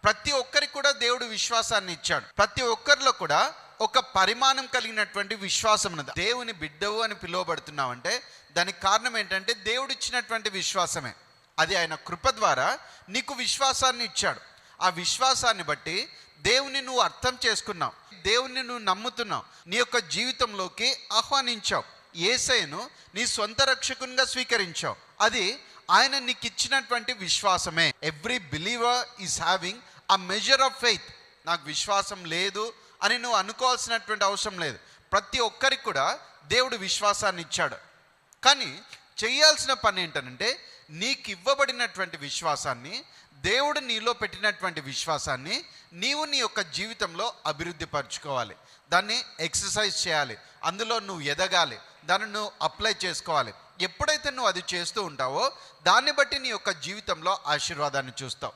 ప్రతి ఒక్కరికి కూడా దేవుడు విశ్వాసాన్ని ఇచ్చాడు. ప్రతి ఒక్కరిలో కూడా ఒక పరిమాణం కలిగినటువంటి విశ్వాసం ఉన్నది. దేవుని బిడ్డవు అని పిలువబడుతున్నావంటే దానికి కారణం ఏంటంటే దేవుడు ఇచ్చినటువంటి విశ్వాసమే. అది ఆయన కృప ద్వారా నీకు విశ్వాసాన్ని ఇచ్చాడు. ఆ విశ్వాసాన్ని బట్టి దేవుని నువ్వు అర్థం చేసుకున్నావు, దేవుని నువ్వు నమ్ముతున్నావు, నీ యొక్క జీవితంలోకి ఆహ్వానించావు, యేసయ్యను నీ సొంత రక్షకునిగా స్వీకరించావు. అది ఆయన నీకు ఇచ్చినటువంటి విశ్వాసమే. Every believer is having a measure of faith. నాకు విశ్వాసం లేదు అని నువ్వు అనుకోవాల్సినటువంటి అవసరం లేదు. ప్రతి ఒక్కరికి కూడా దేవుడు విశ్వాసాన్ని ఇచ్చాడు. కానీ చేయాల్సిన పని ఏంటంటే నీకు ఇవ్వబడినటువంటి విశ్వాసాన్ని, దేవుడు నీలో పెట్టినటువంటి విశ్వాసాన్ని నీవు నీ యొక్క జీవితంలో అభివృద్ధి పరచుకోవాలి. దాన్ని ఎక్సర్సైజ్ చేయాలి, అందులో నువ్వు ఎదగాలి, దాన్ని నువ్వు అప్లై చేసుకోవాలి. ఎప్పుడైతే నువ్వు అది చేస్తూ ఉంటావో దాన్ని బట్టి నీ యొక్క జీవితంలో ఆశీర్వాదాన్ని చూస్తావు.